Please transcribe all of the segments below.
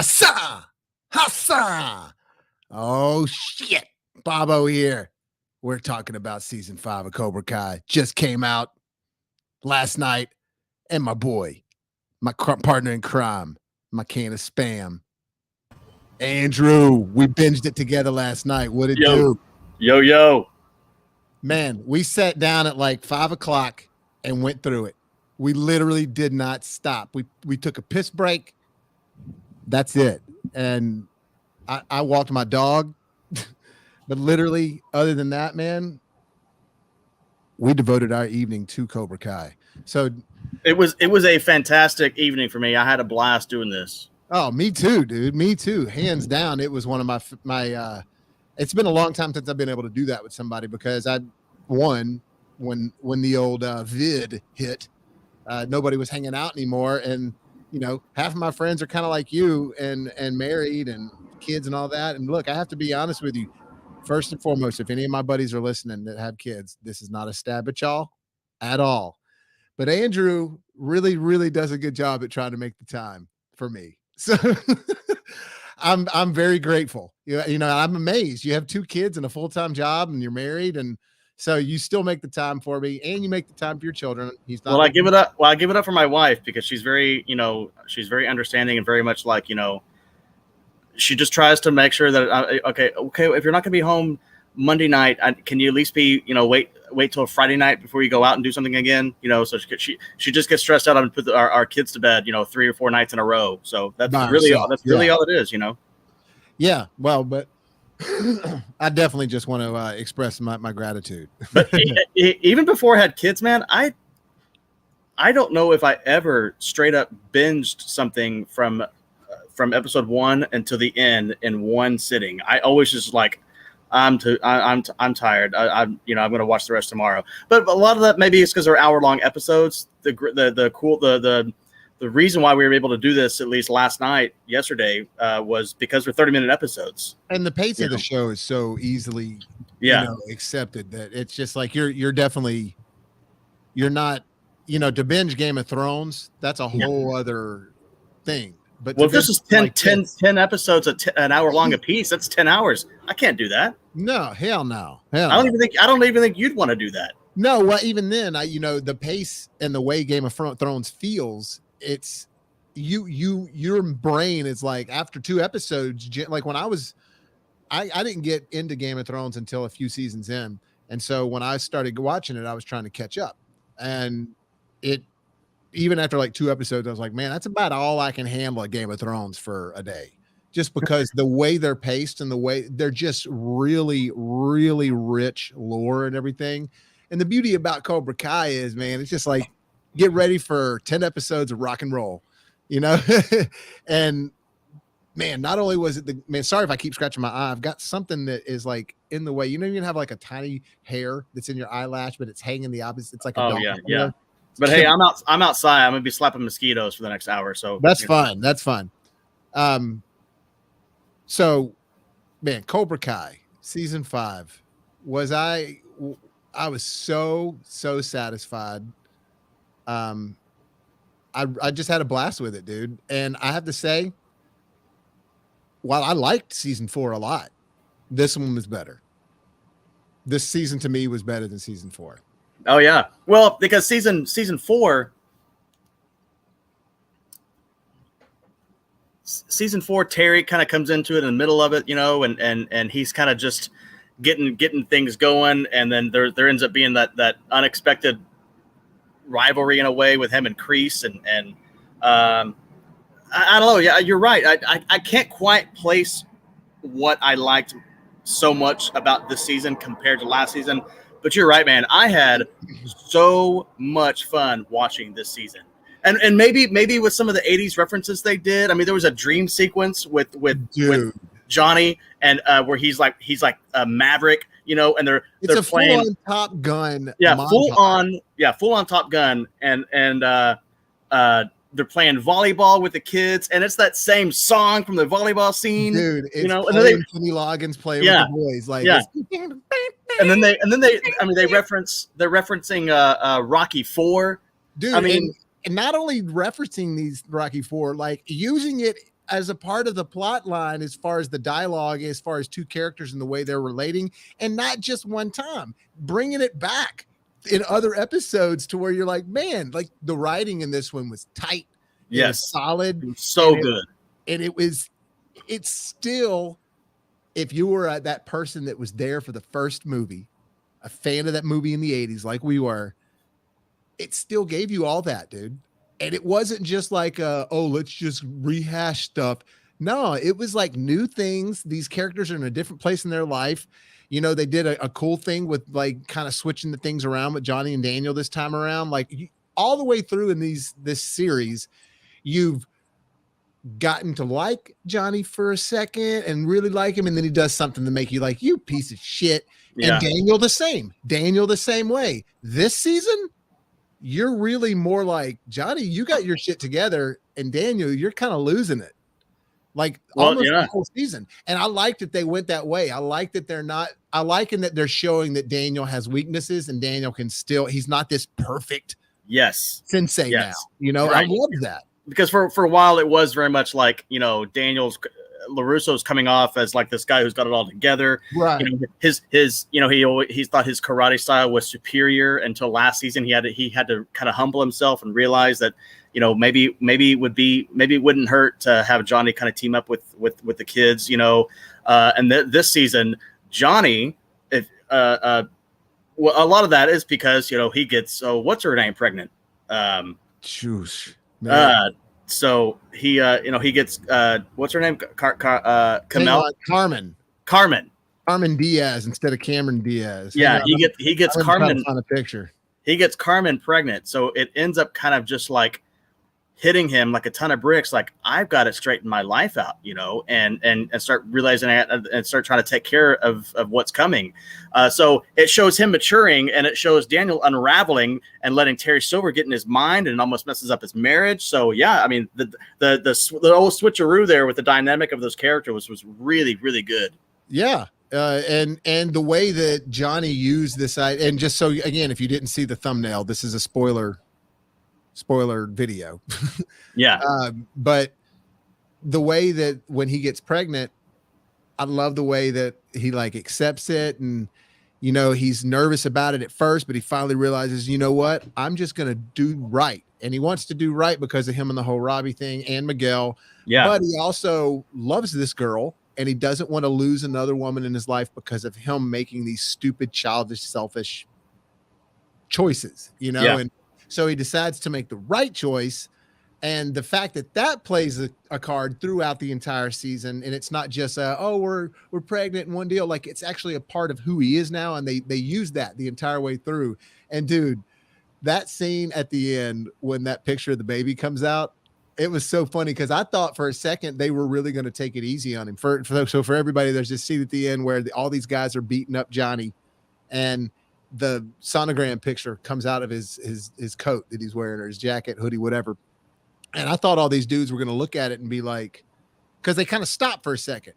Hassa! Hassa! Oh, shit. Bobo here. We're talking about season 5 of Cobra Kai. Just came out last night. And my boy, my partner in crime, my can of spam, Andrew. We binged it together last night. What'd it do? Yo. Man, we sat down at like 5 o'clock and went through it. We literally did not stop. We took a piss break. That's it. And I walked my dog. But literally, other than that, man, we devoted our evening to Cobra Kai. So it was a fantastic evening for me. I had a blast doing this. Oh, me too, dude. Me too. Hands down, it was one of my it's been a long time since I've been able to do that with somebody because when the old vid hit, nobody was hanging out anymore. And, half of my friends are kind of like you and married and kids and all that. And look, I have to be honest with you. First and foremost, if any of my buddies are listening that have kids, this is not a stab at y'all at all. But Andrew really, really does a good job at trying to make the time for me. So I'm very grateful. I'm amazed. You have 2 kids and a full-time job and you're married. And so you still make the time for me and you make the time for your children. He's not. I give it up. Well, I give it up for my wife because she's very, she's very understanding and very much like, she just tries to make sure that, okay, if you're not going to be home Monday night, can you at least be, wait till Friday night before you go out and do something again? So she just gets stressed out and put our kids to bed, 3 or 4 nights in a row. So that's really all it is, Yeah. Well, but I definitely just want to express my gratitude. But even before I had kids, man, I don't know if I ever straight up binged something from episode 1 until the end in one sitting. I always just like, I'm tired. I'm going to watch the rest tomorrow. But a lot of that maybe is because they're hour-long episodes. The reason why we were able to do this at least yesterday, was because they're 30-minute episodes. And the pace of the show is so easily, accepted that it's just like you're not, to binge Game of Thrones. That's a whole other thing. But if this is 10 episodes, an hour long a piece, that's 10 hours. I can't do that. No, hell no. I don't even think you'd want to do that. No, well, even then, the pace and the way Game of Thrones feels, it's your brain is like after 2 episodes, like when I didn't get into Game of Thrones until a few seasons in. And so when I started watching it, I was trying to catch up. And even after like 2 episodes, I was like, man, that's about all I can handle at Game of Thrones for a day. Just because the way they're paced and the way they're just really, really rich lore and everything. And the beauty about Cobra Kai is, man, it's just like, get ready for 10 episodes of rock and roll, and man, not only was it sorry if I keep scratching my eye. I've got something that is like in the way, you can have like a tiny hair that's in your eyelash, but it's hanging the opposite. It's like, yeah. But hey, I'm outside. I'm going to be slapping mosquitoes for the next hour. So that's fine. That's fine. So, man, Cobra Kai season 5 I was so satisfied. I just had a blast with it, dude. And I have to say, while I liked season 4 a lot, this one was better. This season to me was better than season 4. Oh yeah. Well, because season 4, Terry kind of comes into it in the middle of it, and he's kind of just getting things going, and then there ends up being that unexpected rivalry in a way with him and Kreese, and I don't know. Yeah, you're right. I can't quite place what I liked so much about this season compared to last season. But you're right, man. I had so much fun watching this season, and maybe with some of the '80s references they did. I mean, there was a dream sequence with Johnny, and where he's like a Maverick, and they're playing full-on Top Gun. Yeah, full on Top Gun, and they're playing volleyball with the kids, and it's that same song from the volleyball scene, dude. It's and then Kenny Loggins playing with the boys, like and then they they're referencing Rocky 4, dude. I mean, and not only referencing these Rocky 4, like using it as a part of the plot line, as far as the dialogue, as far as two characters and the way they're relating, and not just one time, bringing it back in other episodes to where you're like, man, like the writing in this one was tight. Yes. It was solid. It was so good. And it's still, if you were that person that was there for the first movie, a fan of that movie in the 80s, like we were, it still gave you all that, dude. And it wasn't just like, let's just rehash stuff. No, it was like new things. These characters are in a different place in their life. You know, they did a cool thing with like kind of switching the things around with Johnny and Daniel this time around. Like all the way through in this series, you've gotten to like Johnny for a second and really like him. And then he does something to make you like, you piece of shit. Yeah. And Daniel the same way. This season, you're really more like, Johnny, you got your shit together, and Daniel, you're kind of losing it. Like almost the whole season. And I like that they went that way. I like that they're showing that Daniel has weaknesses and Daniel can still, he's not this perfect Sensei now. You know, right. I love that. Because for a while it was very much like, you know, LaRusso's coming off as like this guy who's got it all together. Right. You know, his you know, he thought his karate style was superior until last season. He had to kind of humble himself and realize that, you know, maybe it wouldn't hurt to have Johnny kind of team up with the kids, you know. And this season, Johnny, well, a lot of that is because, you know, he gets what's her name pregnant. Juice. So he, you know, he gets what's her name? Camille? Carmen Diaz instead of Cameron Diaz. Yeah, he gets Carmen on a picture. He gets Carmen pregnant, so it ends up kind of just like hitting him like a ton of bricks. Like, I've got to straighten my life out, you know, and start realizing and start trying to take care of what's coming. So it shows him maturing, and it shows Daniel unraveling and letting Terry Silver get in his mind, and almost messes up his marriage. So yeah, I mean the old switcheroo there with the dynamic of those characters was really, really good. Yeah. And the way that Johnny used this, and just so again, if you didn't see the thumbnail, this is a spoiler video. Yeah. But the way that when he gets pregnant, I love the way that he like accepts it, and you know, he's nervous about it at first, but he finally realizes, you know what, I'm just going to do right. And he wants to do right because of him and the whole Robbie thing and Miguel. Yeah. But he also loves this girl, and he doesn't want to lose another woman in his life because of him making these stupid, childish, selfish choices, you know? Yeah. And so he decides to make the right choice. And the fact that plays a card throughout the entire season, and it's not just we're pregnant in one deal. Like, it's actually a part of who he is now, and they use that the entire way through. And dude, that scene at the end when that picture of the baby comes out, it was so funny because I thought for a second they were really going to take it easy on him. So for everybody, there's this scene at the end where all these guys are beating up Johnny, and the sonogram picture comes out of his coat that he's wearing, or his jacket, hoodie, whatever. And I thought all these dudes were going to look at it and be like, because they kind of stopped for a second.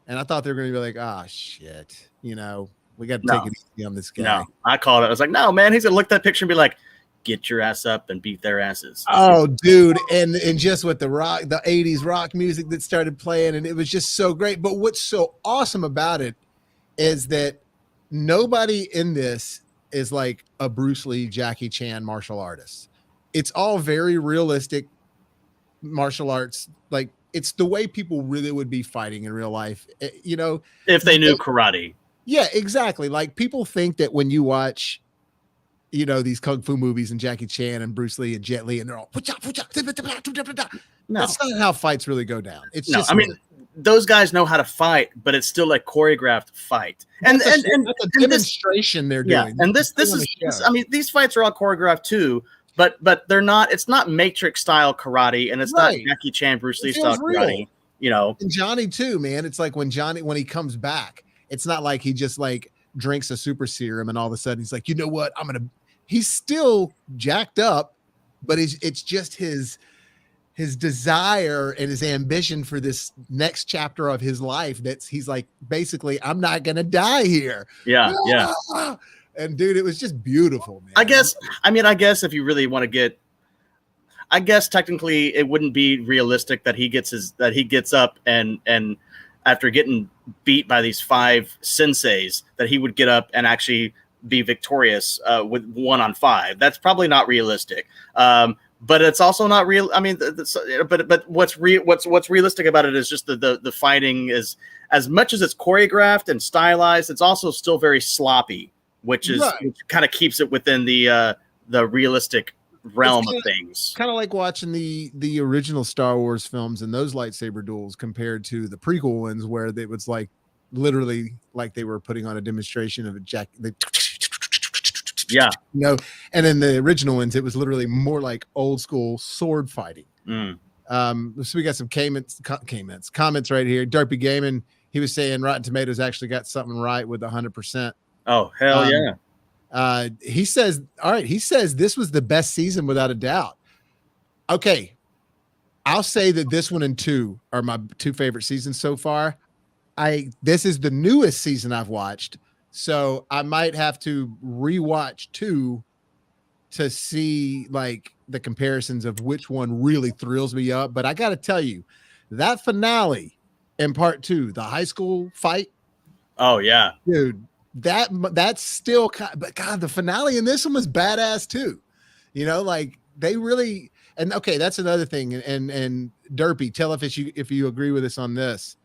And I thought they were going to be like, shit, you know, we got to take it easy on this guy. No, I called it. I was like, no, man, he's going to look at that picture and be like, get your ass up and beat their asses. Oh, dude. And just with the 80s rock music that started playing, and it was just so great. But what's so awesome about it is that nobody in this is like a Bruce Lee, Jackie Chan martial artist. It's all very realistic martial arts. Like, it's the way people really would be fighting in real life, you know, if they knew karate. Yeah, exactly. Like, people think that when you watch, you know, these kung fu movies and Jackie Chan and Bruce Lee and Jet Li, and they're all, no, that's not how fights really go down. It's just, I mean, those guys know how to fight, but it's still a choreographed fight. And that's a demonstration they're doing. Yeah, and this is, I mean, these fights are all choreographed too. But they're not. It's not Matrix style karate, and it's not Jackie Chan, Bruce Lee style karate. You know, and Johnny too, man. It's like when he comes back, it's not like he just like drinks a super serum and all of a sudden he's like, you know what, he's still jacked up, but it's just his desire and his ambition for this next chapter of his life. He's like, basically, I'm not gonna die here. Yeah. And dude, it was just beautiful, man. I guess if you really want to get, I guess technically it wouldn't be realistic that he gets up and after getting beat by these 5 senseis, that he would get up and actually be victorious with 1 on 5. That's probably not realistic. But it's also not real. I mean, but what's realistic about it is just the fighting is, as much as it's choreographed and stylized, it's also still very sloppy, which kind of keeps it within the realistic realm of things. Kind of like watching the original Star Wars films and those lightsaber duels compared to the prequel ones, where it was like literally like they were putting on a demonstration of a jack. Yeah, you know, and in the original ones, it was literally more like old school sword fighting. So we got some comments right here. Derpy Gaming, he was saying Rotten Tomatoes actually got something right with 100%. Oh, hell yeah. He says, all right, he says this was the best season without a doubt. Okay, I'll say that this one and 2 are my 2 favorite seasons so far. This is the newest season I've watched, so I might have to rewatch 2 to see like the comparisons of which one really thrills me up. But I got to tell you, that finale in part 2, the high school fight. Oh yeah, dude, that's still but God, the finale in this one was badass too. You know, like they really, and okay, that's another thing. And Derpy, tell if you agree with us on this.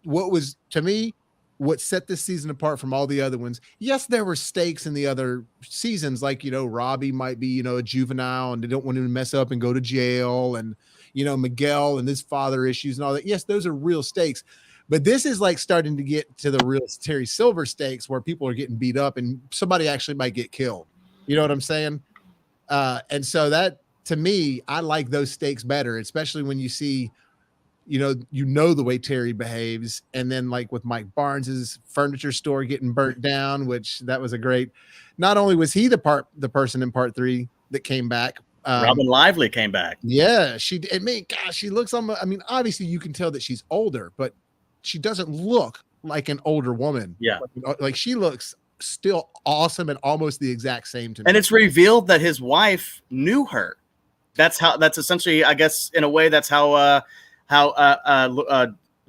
What was, to me, what set this season apart from all the other ones? Yes, there were stakes in the other seasons, like, you know, Robbie might be, you know, a juvenile and they don't want him to mess up and go to jail, and, you know, Miguel and his father issues and all that. Yes, those are real stakes. But this is like starting to get to the real Terry Silver stakes, where people are getting beat up and somebody actually might get killed. You know what I'm saying? And so that, to me, I like those stakes better, especially when you see, you know the way Terry behaves. And then like with Mike Barnes's furniture store getting burnt down, which that was a great, not only was he the person in part 3 that came back, Robin Lively came back. Yeah, she looks obviously you can tell that she's older, but she doesn't look like an older woman. Yeah. Like she looks still awesome and almost the exact same to me. And it's revealed that his wife knew her. That's essentially, I guess, in a way, that's how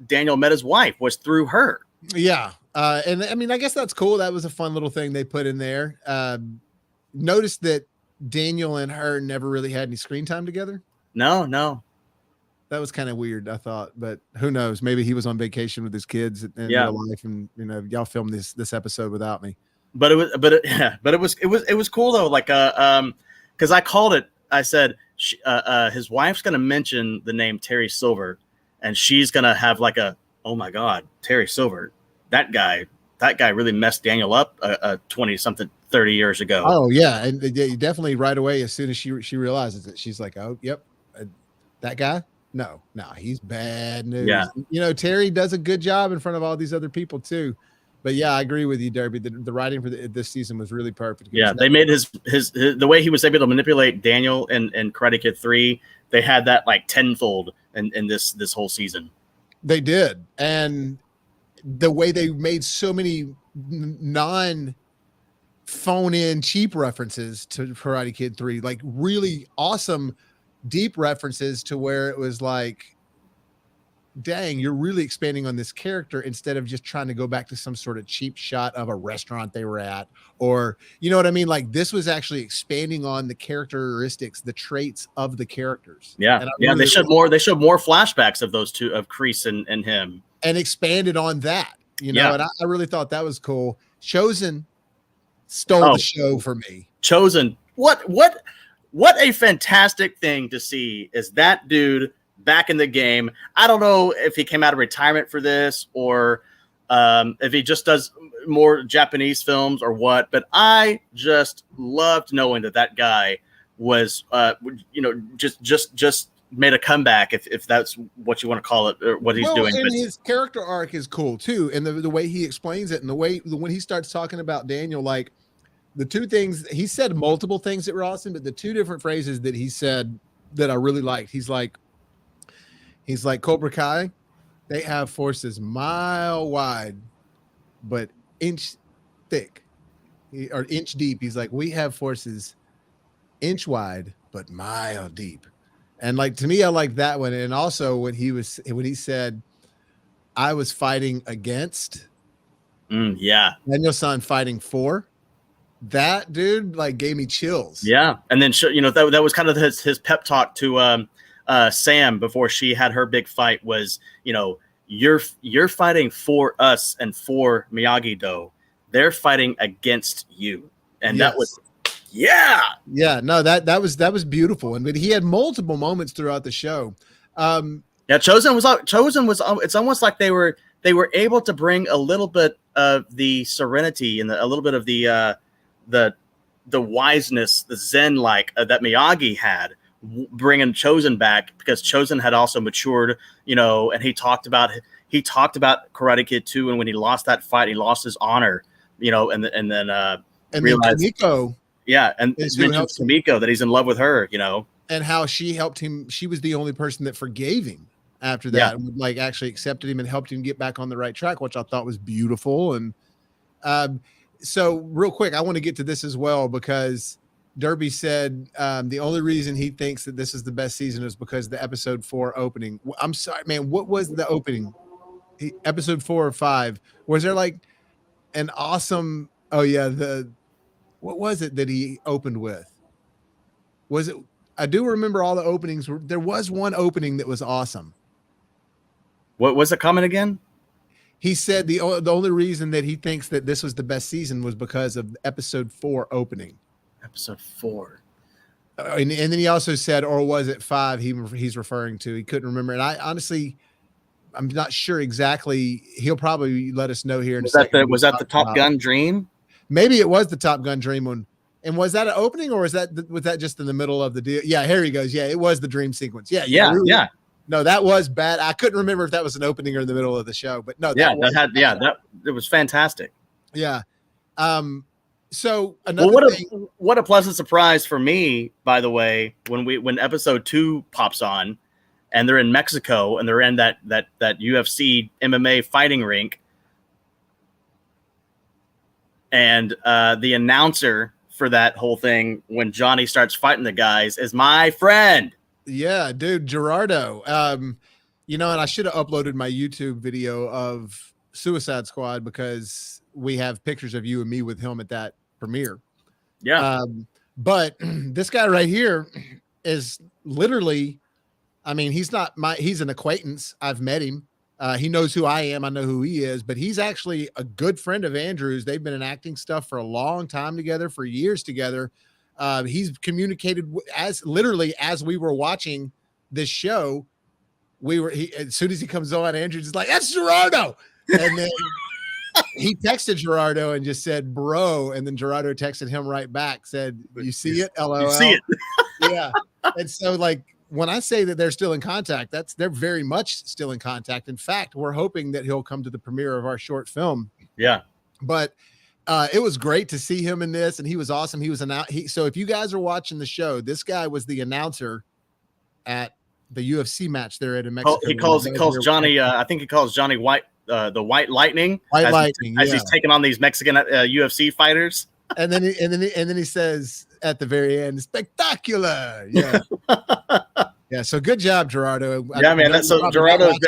Daniel met his wife, was through her. Yeah. And I mean, I guess that's cool. That was a fun little thing they put in there. Notice that Daniel and her never really had any screen time together. No. That was kind of weird, I thought, but who knows? Maybe he was on vacation with his kids in real life, and you know, y'all filmed this episode without me. But it was cool though. Like, because I called it. I said his wife's gonna mention the name Terry Silver, and she's gonna have like oh my God, Terry Silver, that guy really messed Daniel up 20-something, 30 years ago. Oh yeah, and definitely right away, as soon as she realizes it, she's like, oh yep, that guy. No, he's bad news. Yeah. You know, Terry does a good job in front of all these other people too. But yeah, I agree with you, Derby. The writing for this season was really perfect. Yeah, they made his the way he was able to manipulate Daniel in Karate Kid 3. They had that like tenfold in this whole season. They did, and the way they made so many non phone-in cheap references to Karate Kid 3, like really awesome deep references to where it was like, dang, you're really expanding on this character instead of just trying to go back to some sort of cheap shot of a restaurant they were at, or you know what I mean? Like this was actually expanding on the characteristics, the traits of the characters. Yeah. They showed more flashbacks of those two, of Kreese and him, and expanded on that, you know, and I really thought that was cool. Chosen stole the show for me. Chosen. What a fantastic thing to see is that dude back in the game. I don't know if he came out of retirement for this, or if he just does more Japanese films or what, but I just loved knowing that guy was, just made a comeback, if that's what you want to call it, or what he's doing. And his character arc is cool too. And the way he explains it, and the way when he starts talking about Daniel, like, the two things he said, multiple things that were awesome, but the two different phrases that he said that I really liked, he's like, Cobra Kai, they have forces mile wide, but inch thick, or inch deep. He's like, we have forces inch wide, but mile deep. And like, to me, I like that one. And also when he said, I was fighting against Daniel-san fighting for, that dude like gave me chills. Yeah. And then, that was kind of his pep talk to Sam before she had her big fight was, you're fighting for us and for Miyagi-Do. They're fighting against you. And that was, yeah. No, that was beautiful. And he had multiple moments throughout the show. Chosen was, it's almost like they were able to bring a little bit of the serenity and a little bit of the wiseness, the Zen that Miyagi had, bringing Chosen back, because Chosen had also matured, and he talked about Karate Kid 2, and when he lost that fight, he lost his honor, and then realized Kimiko, and mentioned Kimiko, that he's in love with her, and how she helped him. She was the only person that forgave him after that, and like actually accepted him and helped him get back on the right track, which I thought was beautiful. And so real quick, I want to get to this as well, because Derby said the only reason he thinks that this is the best season is because of the episode 4 opening. I'm sorry, man. What was the opening? Episode 4 or 5? Was there like an awesome? Oh yeah, what was it that he opened with? Was it? I do remember all the openings. There was one opening that was awesome. What was the comment again? He said the only reason that he thinks that this was the best season was because of episode 4 opening. Episode 4. And then he also said, or was it 5 he's referring to? He couldn't remember. And I honestly, I'm not sure exactly. He'll probably let us know here in a second. Was that the Top Gun Dream? Maybe it was the Top Gun Dream one. And was that an opening, or was that just in the middle of the deal? Yeah, here he goes. Yeah, it was the dream sequence. Yeah. No, that was bad. I couldn't remember if that was an opening or in the middle of the show, but no. It was fantastic. Yeah. So another thing, what a pleasant surprise for me, by the way, when episode 2 pops on, and they're in Mexico and they're in that UFC MMA fighting rink, and the announcer for that whole thing, when Johnny starts fighting the guys, is my friend. Yeah, dude, Gerardo. And I should have uploaded my YouTube video of Suicide Squad, because we have pictures of you and me with him at that premiere. Yeah. But this guy right here is literally, I mean, he's an acquaintance. I've met him. He knows who I am. I know who he is, but he's actually a good friend of Andrew's. They've been in acting stuff for a long time together, for years together. He's communicated as we were watching this show. As soon as he comes on, Andrew's just like, that's Gerardo. And then he texted Gerardo and just said, bro. And then Gerardo texted him right back, said, you see it? LOL. You see it. Yeah. And so like, when I say that they're still in contact, they're very much still in contact. In fact, we're hoping that he'll come to the premiere of our short film. Yeah. But it was great to see him in this, and he was awesome. He was so if you guys are watching the show, this guy was the announcer at the UFC match there in Mexico. He calls Johnny. I think he calls Johnny White, the White Lightning. As he's taking on these Mexican UFC fighters. And then he says at the very end, spectacular. Yeah. Yeah. So good job, Gerardo. Yeah, man. So Gerardo's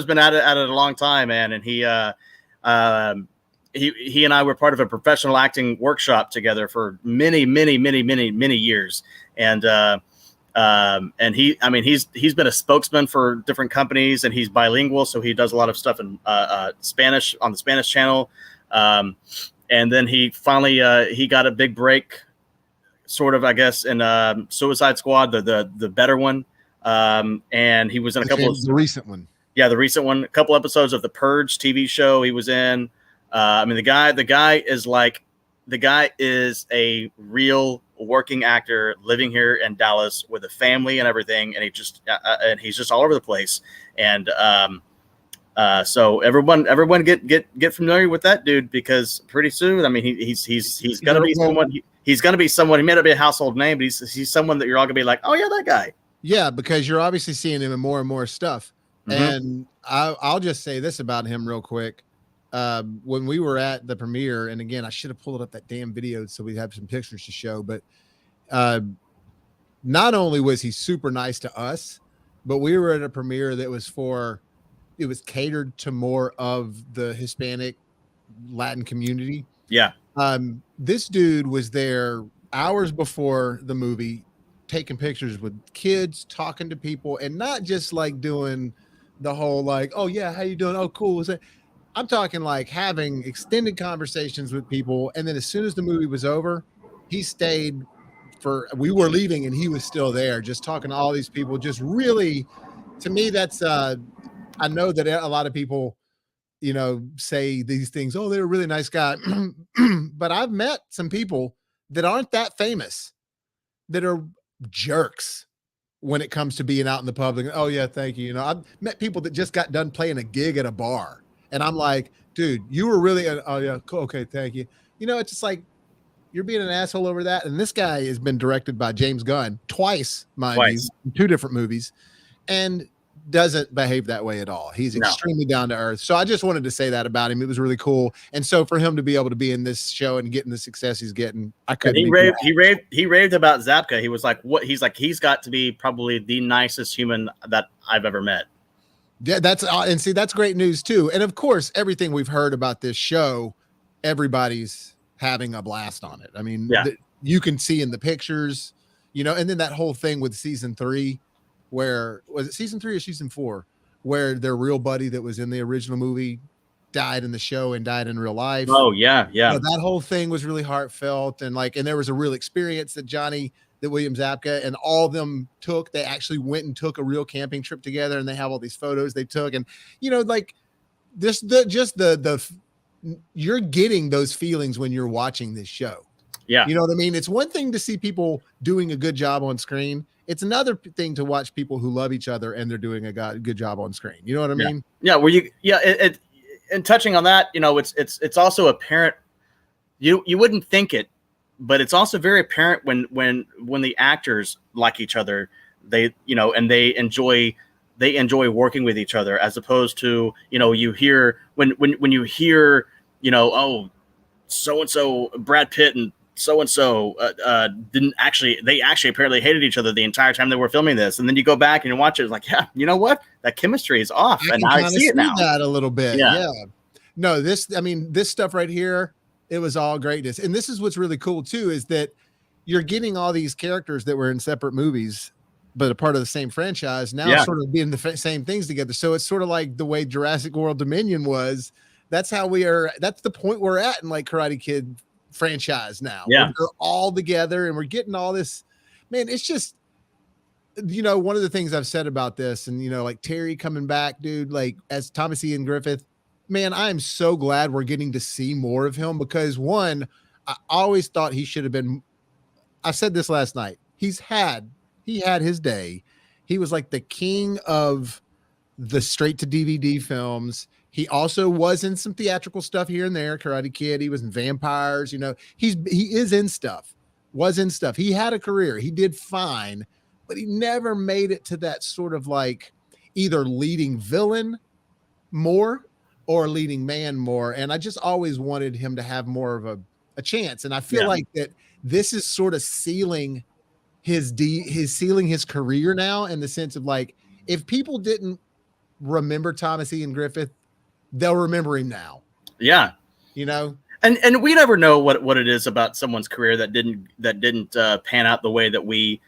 been at it a long time, man. And he and I were part of a professional acting workshop together for many years. And he's been a spokesman for different companies, and he's bilingual. So he does a lot of stuff in Spanish on the Spanish channel. And then he finally he got a big break, sort of, I guess, in Suicide Squad, the better one. And he was in the recent one. Yeah, the recent one. A couple episodes of the Purge TV show he was in. The guy is a real working actor living here in Dallas with a family and everything, and he's just all over the place. And so everyone get familiar with that dude, because pretty soon, I mean, he's gonna be someone. He's gonna be someone. He may not be a household name, but he's someone that you're all gonna be like, oh yeah, that guy. Yeah, because you're obviously seeing him in more and more stuff. Mm-hmm. And I'll just say this about him real quick. When we were at the premiere, and again, I should have pulled up that damn video so we have some pictures to show, but not only was he super nice to us, but we were at a premiere that was it was catered to more of the Hispanic Latin community. Yeah. This dude was there hours before the movie, taking pictures with kids, talking to people, and not just like doing the whole like, oh yeah, how you doing? Oh, cool. I'm talking like having extended conversations with people. And then as soon as the movie was over, he stayed we were leaving and he was still there, just talking to all these people. Just really, to me, that's I know that a lot of people, say these things, oh, they're a really nice guy. But I've met some people that aren't that famous that are jerks when it comes to being out in the public. Oh yeah, thank you. I've met people that just got done playing a gig at a bar, and I'm like, dude, you were really, oh yeah, cool, okay, thank you. It's just like, you're being an asshole over that. And this guy has been directed by James Gunn twice, mind you, in 2 different movies, and doesn't behave that way at all. He's extremely down to earth. So I just wanted to say that about him. It was really cool. And so for him to be able to be in this show and getting the success he's getting, I couldn't. He raved about Zabka. He was like, what? He's got to be probably the nicest human that I've ever met. Yeah, and see, that's great news too. And of course, everything we've heard about this show, everybody's having a blast on it. I mean, you can see in the pictures, and then that whole thing with season 3, where was it season 3 or season 4, where their real buddy that was in the original movie died in the show and died in real life. Oh yeah. That whole thing was really heartfelt, and there was a real experience that William Zabka and all of them took. They actually went and took a real camping trip together, and they have all these photos they took, and you're getting those feelings when you're watching this show. Yeah. You know what I mean? It's one thing to see people doing a good job on screen. It's another thing to watch people who love each other and they're doing a good job on screen. You know what I mean? Yeah. And touching on that, it's also apparent. You wouldn't think it, but it's also very apparent when the actors like each other, and they enjoy working with each other, as opposed to, you hear when you hear, oh, so-and-so Brad Pitt and so-and-so they actually apparently hated each other the entire time they were filming this. And then you go back and you watch it. It's like, yeah, you know what? That chemistry is off. And I see it now. That a little bit. Yeah. No, this stuff right here, it was all greatness. And this is what's really cool too, is that you're getting all these characters that were in separate movies, but a part of the same franchise now, sort of being the same things together. So it's sort of like the way Jurassic World Dominion was. That's how we are. That's the point we're at in like Karate Kid franchise now. Yeah. We're all together and we're getting all this, man. It's just, one of the things I've said about this, and, like Terry coming back, dude, like as Thomas Ian Griffith, man, I'm so glad we're getting to see more of him, because one, I always thought he should have been, I said this last night. He had his day. He was like the king of the straight to DVD films. He also was in some theatrical stuff here and there. Karate Kid. He was in Vampires. He is in stuff. Was in stuff. He had a career. He did fine, but he never made it to that sort of like either leading villain more or leading man more. And I just always wanted him to have more of a chance. And I feel like that this is sort of sealing his career now, in the sense of like, if people didn't remember Thomas Ian Griffith, they'll remember him now. Yeah. And we never know what it is about someone's career that didn't pan out the way that we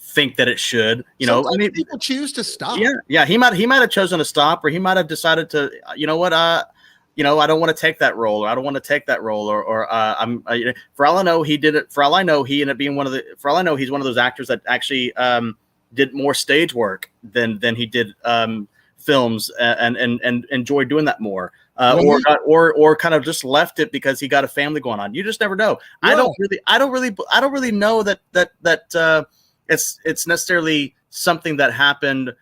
think that it should. Sometimes people choose to stop. Yeah. He might have chosen to stop, or he might have decided to, I don't want to take that role, or I don't want to take that role, or for all I know, he did it. For all I know, he ended up being for all I know, he's one of those actors that actually did more stage work than he did films, and enjoyed doing that more, or kind of just left it because he got a family going on. You just never know. I don't really know that it's necessarily something that happened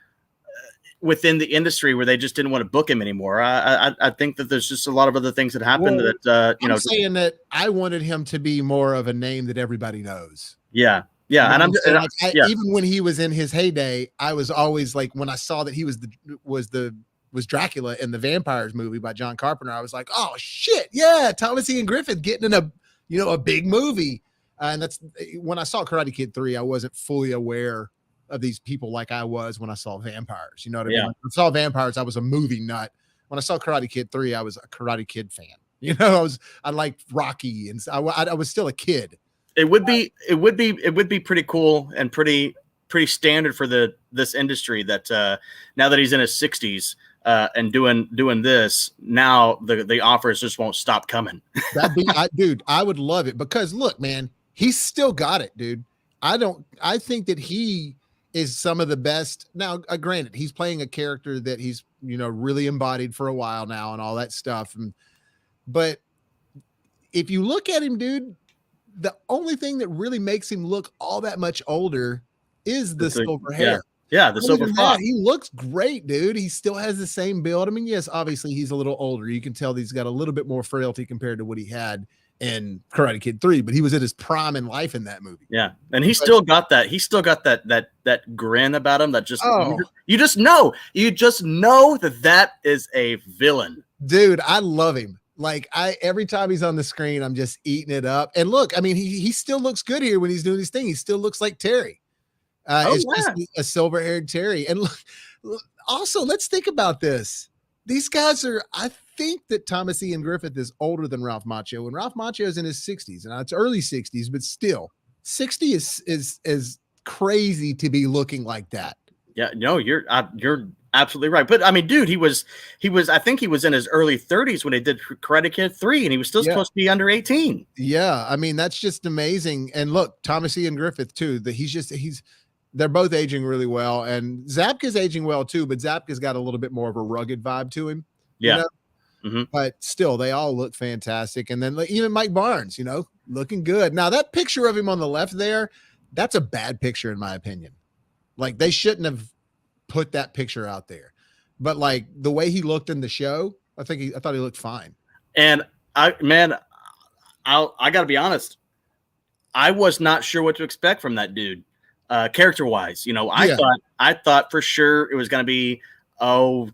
within the industry where they just didn't want to book him anymore. I think that there's just a lot of other things that happened that I'm saying that I wanted him to be more of a name that everybody knows. Yeah. Yeah, even when he was in his heyday, I was always like, when I saw that he was Dracula in the Vampires movie by John Carpenter, I was like, oh shit, yeah, Thomas Ian Griffith getting in a big movie. And that's when I saw Karate Kid 3, I wasn't fully aware of these people like I was when I saw vampires. You know what I mean? When I saw vampires, I was a movie nut. When I saw Karate Kid 3, I was a Karate Kid fan. You know, I liked Rocky, and I was still a kid. It would be pretty cool and pretty standard for this industry that now that he's in his 60s and doing this, now the offers just won't stop coming. Dude, I would love it because look, man, he's still got it, dude. I think that he is some of the best. Now, granted, he's playing a character that he's, really embodied for a while now and all that stuff. But if you look at him, dude, the only thing that really makes him look all that much older is the silver hair. Yeah, the silver fox. He looks great, dude. He still has the same build. I mean, yes, obviously he's a little older. You can tell he's got a little bit more frailty compared to what he had in Karate Kid 3, but he was at his prime in life in that movie. Yeah, and still got that. He still got that grin about him that just you just know that is a villain. Dude, I love him. Like every time he's on the screen, I'm just eating it up. And look, I mean, he still looks good here when he's doing his thing. He still looks like Terry. It's just a silver-haired Terry. And look, also, let's think about this. These guys I think that Thomas Ian Griffith is older than Ralph Macchio, and Ralph Macchio is in his 60s. And it's early 60s, but still, 60 is crazy to be looking like that. Yeah, no, you're absolutely right. But I mean, dude, he was I think he was in his early 30s when he did Karate Kid 3, and he was still supposed to be under 18. Yeah, I mean, that's just amazing. And look, Thomas Ian Griffith too, they're both aging really well, and Zabka's aging well too, but Zabka's got a little bit more of a rugged vibe to him. Yeah. Mm-hmm. But still, they all look fantastic. And then even Mike Barnes, looking good. Now, that picture of him on the left there, that's a bad picture in my opinion. Like, they shouldn't have put that picture out there. But like the way he looked in the show, I thought he looked fine. And I got to be honest, I was not sure what to expect from that dude. Character wise, I thought for sure it was going to be,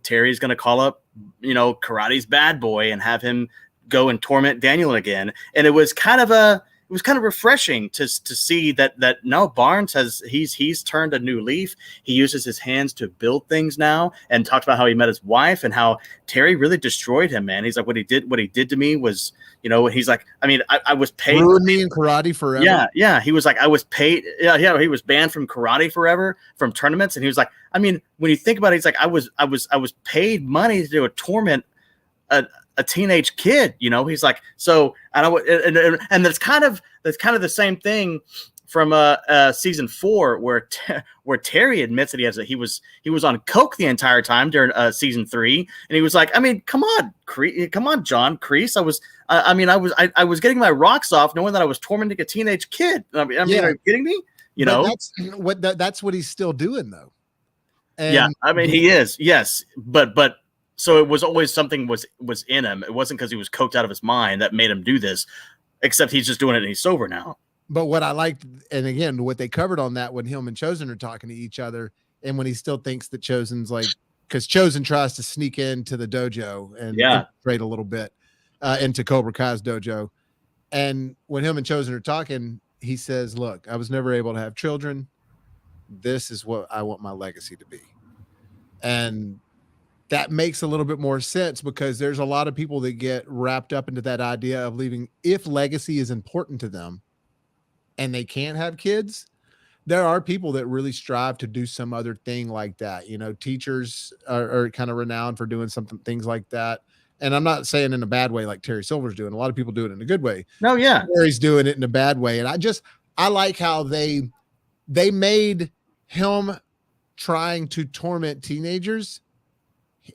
Terry's going to call up, Karate's bad boy and have him go and torment Daniel again. And it was kind of refreshing to see that no, Barnes he's turned a new leaf. He uses his hands to build things now, and talked about how he met his wife and how Terry really destroyed him, man. He's like, what he did to me was, he's like, I mean, I was paid. Ruined me in karate forever. Yeah. He was like, I was paid. Yeah. He was banned from karate forever, from tournaments. And he was like, I mean, when you think about it, he's like, I was paid money to do a torment a teenage kid, he's like, so I don't, and that's kind of the same thing from season 4 where Terry admits that he was on coke the entire time during season 3, and he was like, I mean, come on, John Kreese, I was getting my rocks off knowing that I was tormenting a teenage kid. I mean, are you kidding me? That's what he's still doing though. And yeah, I mean, he is, yes, but. So it was always something was in him. It wasn't because he was coked out of his mind that made him do this, except he's just doing it and he's sober now. But what I liked, and again, what they covered on that when him and Chosen are talking to each other, and when he still thinks that Chosen's like, because Chosen tries to sneak into the dojo and infiltrate a little bit into Cobra Kai's dojo. And when him and Chosen are talking, he says, look, I was never able to have children. This is what I want my legacy to be. And that makes a little bit more sense, because there's a lot of people that get wrapped up into that idea of leaving. If legacy is important to them and they can't have kids, there are people that really strive to do some other thing like that. Teachers are kind of renowned for doing things like that. And I'm not saying in a bad way, like Terry Silver's doing. A lot of people do it in a good way. No, yeah. Terry's doing it in a bad way. And I like how they made him trying to torment teenagers.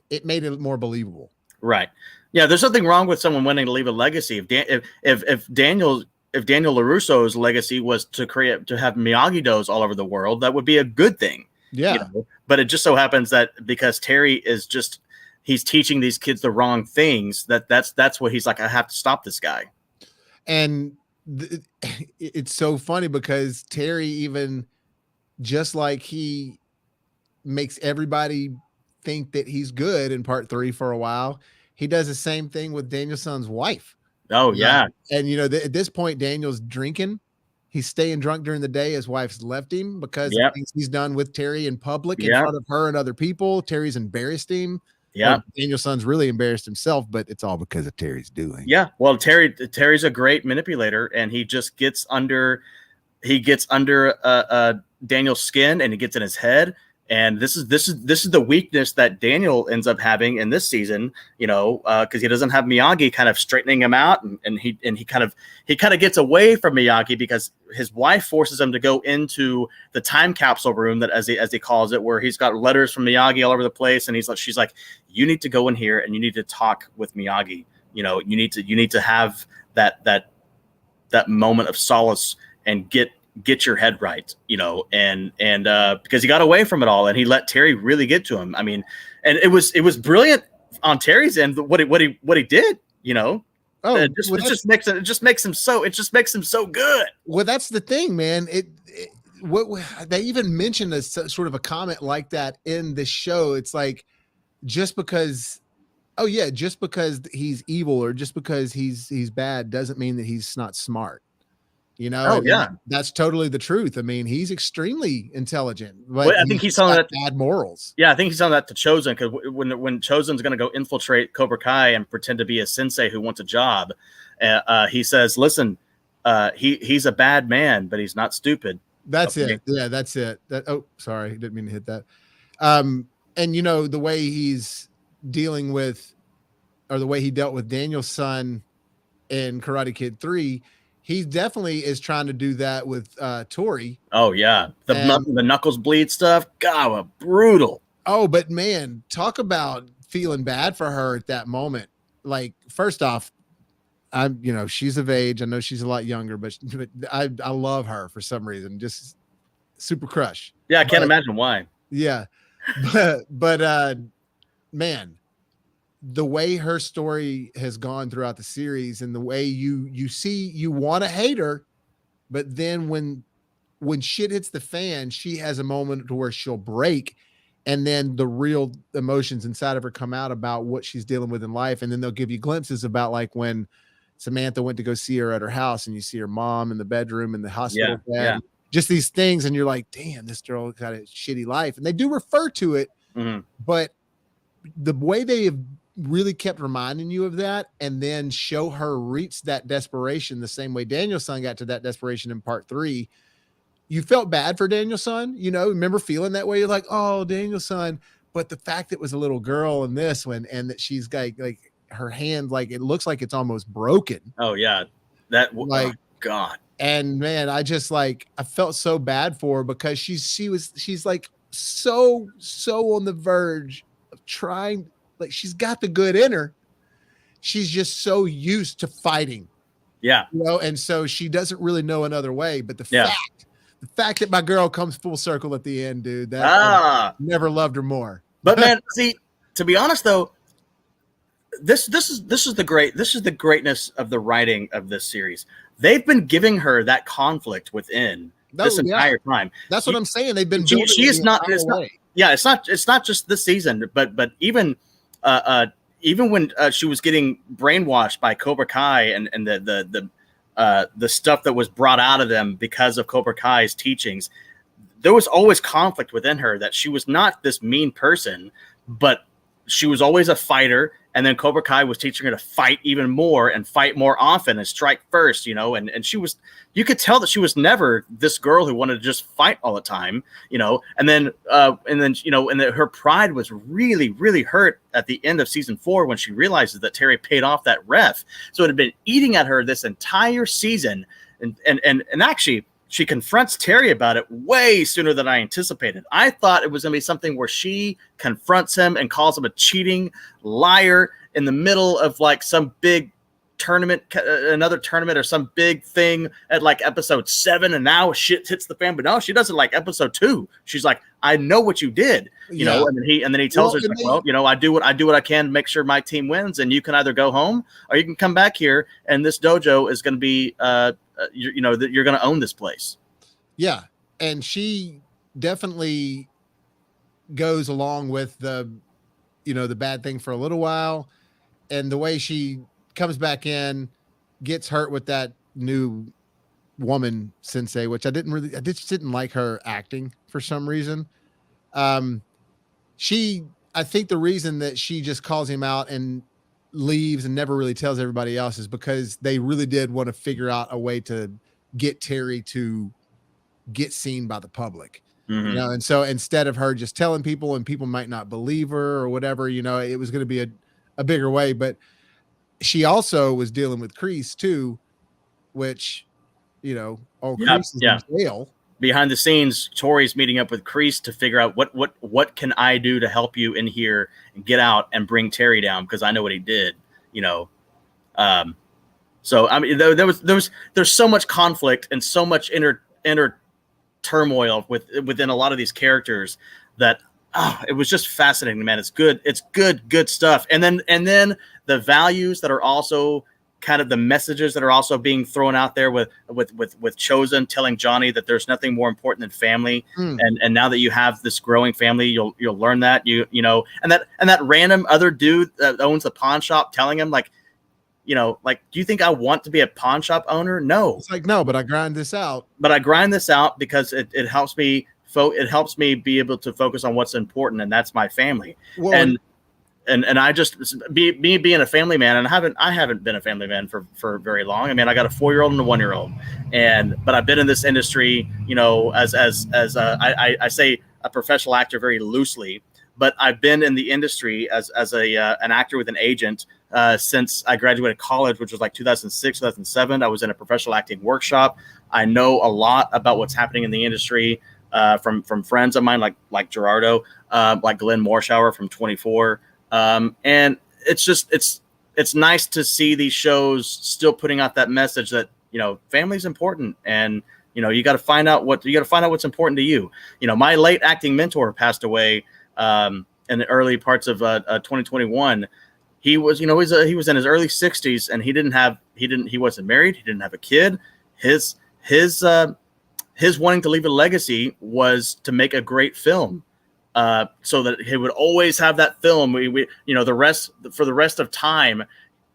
It made it more believable. Right. Yeah. There's nothing wrong with someone wanting to leave a legacy. If Daniel LaRusso's legacy was to have Miyagi-Dos all over the world, that would be a good thing. Yeah. But it just so happens that because Terry is he's teaching these kids the wrong things, that's what he's like, I have to stop this guy. And it's so funny because Terry, even just like he makes everybody think that he's good in part 3 for a while, he does the same thing with Danielson's wife. Oh yeah. And at this point, Daniel's drinking He's staying drunk during the day. His wife's left him because of Yep. things he's done with Terry in public in Yep. front of her and other people. Terry's embarrassed him. Yeah. Or Daniel-san's really embarrassed himself, but it's all because of Terry's doing. Yeah. Well, Terry's a great manipulator, and he just gets under Daniel's skin, and he gets in his head. And this is the weakness that Daniel ends up having in this season, because he doesn't have Miyagi kind of straightening him out, and he kind of gets away from Miyagi because his wife forces him to go into the time capsule room, that as he calls it, where he's got letters from Miyagi all over the place, and she's like, you need to go in here and you need to talk with Miyagi. You need to have that moment of solace and get your head right, and because he got away from it all and he let Terry really get to him. I mean, and it was brilliant on Terry's end, what he did, Oh, it just makes him so good. Well, that's the thing, man. What they even mentioned as sort of a comment like that in the show. It's like, just because he's evil or just because he's bad doesn't mean that he's not smart. That's totally the truth. I mean, he's extremely intelligent, but I think he's telling that bad morals. Yeah, I think he's telling that to Chosen, because when Chosen's going to go infiltrate Cobra Kai and pretend to be a sensei who wants a job, he says, "Listen, he's a bad man, but he's not stupid." That's it. Yeah, that's it. Sorry, didn't mean to hit that. And the way he's dealing with, or the way he dealt with Daniel's son in Karate Kid 3. He definitely is trying to do that with Tori. Oh yeah, the knuckles bleed stuff. God, brutal. Oh, but man, talk about feeling bad for her at that moment. Like, first off, she's of age. I know she's a lot younger, but I love her for some reason. Just super crush. Yeah, I can't imagine why. Yeah, but man, the way her story has gone throughout the series, and the way you want to hate her, but then when shit hits the fan, she has a moment to where she'll break, and then the real emotions inside of her come out about what she's dealing with in life. And then they'll give you glimpses about, like, when Samantha went to go see her at her house, and you see her mom in the bedroom in the hospital bed. Yeah. Just these things, and you're like, damn, this girl got a shitty life. And they do refer to it, but the way they have really kept reminding you of that, and then show her reach that desperation the same way Daniel-san got to that desperation in part 3. You felt bad for Daniel-san, remember feeling that way? You're like, oh, Daniel-san. But the fact that it was a little girl in this one, and that she's got like her hand, like, it looks like it's almost broken. Oh yeah, oh, God. And man, I felt so bad for her, because she's like so on the verge of trying. Like, she's got the good in her. She's just so used to fighting. Yeah. And so she doesn't really know another way. But the fact that my girl comes full circle at the end, dude, I never loved her more. But man, see, to be honest though, this is the greatness of the writing of this series. They've been giving her that conflict within this entire time. That's what I'm saying. They've been building it's not just this season, but even when she was getting brainwashed by Cobra Kai and the stuff that was brought out of them because of Cobra Kai's teachings, there was always conflict within her, that she was not this mean person, but she was always a fighter. And then Cobra Kai was teaching her to fight even more and fight more often and strike first, and you could tell that she was never this girl who wanted to just fight all the time, and then her pride was really, really hurt at the end of season 4 when she realizes that Terry paid off that ref. So it had been eating at her this entire season. And actually, she confronts Terry about it way sooner than I anticipated. I thought it was going to be something where she confronts him and calls him a cheating liar in the middle of like some big tournament, another tournament or some big thing at like episode 7. And now shit hits the fan. But no, she does it like episode 2. She's like, I know what you did, you know, and then he tells her, I do what I can to make sure my team wins. And you can either go home or you can come back here. And this dojo is going to be, that you're going to own this place. Yeah. And she definitely goes along with the bad thing for a little while. And the way she comes back in, gets hurt with that new woman Sensei, which I just didn't like her acting for some reason. I think the reason that she just calls him out and leaves and never really tells everybody else is because they really did want to figure out a way to get Terry to get seen by the public, you know? And so instead of her just telling people and people might not believe her or whatever, you know, it was going to be a bigger way, but she also was dealing with Kreese too, which, you know, Kreese is in jail. Behind the scenes, Tori's meeting up with Kreese to figure out what can I do to help you in here and get out and bring Terry down, because I know what he did, you know. So I mean, there's so much conflict and so much inner turmoil within a lot of these characters that it was just fascinating, man. It's good stuff. And then the values that are also kind of the messages that are also being thrown out there with Chosen telling Johnny that there's nothing more important than family. And now that you have this growing family, you'll learn that, you know, and that random other dude that owns the pawn shop telling him, like, you know, like, do you think I want to be a pawn shop owner? No. It's like, no, but I grind this out. But I grind this out because it helps me it helps me be able to focus on what's important, and that's my family. Well, and I just me being a family man, and I haven't been a family man for very long. I mean, I got a 4-year-old and a 1-year-old, but I've been in this industry, you know, as I say a professional actor very loosely, but I've been in the industry as an actor with an agent since I graduated college, which was like 2006, 2007. I was in a professional acting workshop. I know a lot about what's happening in the industry from friends of mine like Gerardo, like Glenn Morshower from 24. And it's just, it's nice to see these shows still putting out that message that, you know, family's important, and, you know, you got to find out what's important to you. You know, my late acting mentor passed away, in the early parts of 2021. He was, you know, he was in his early 60s, and he wasn't married. He didn't have a kid. His wanting to leave a legacy was to make a great film. So that he would always have that film. We you know, for the rest of time,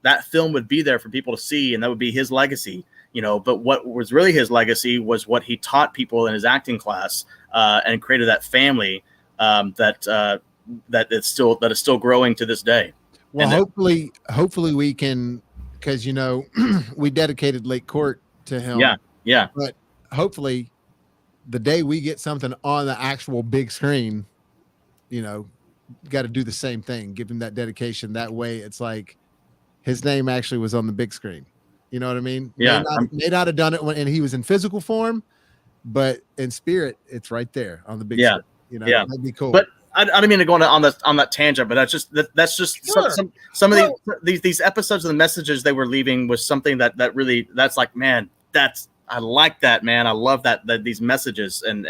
that film would be there for people to see, and that would be his legacy, you know. But what was really his legacy was what he taught people in his acting class, and created that family, that is still growing to this day. Well, hopefully we can, because, you know, we dedicated Lake Court to him. Yeah. But hopefully the day we get something on the actual big screen, you know, got to do the same thing, give him that dedication. That way it's like his name actually was on the big screen. You know what I mean? Yeah. May not have done it when he was in physical form, but in spirit, it's right there on the big screen. You know, that'd be cool. But I don't mean to go on that tangent, but that's just sure. some of these episodes of the messages they were leaving was something that really, that's like, man, I like that, man. I love that these messages and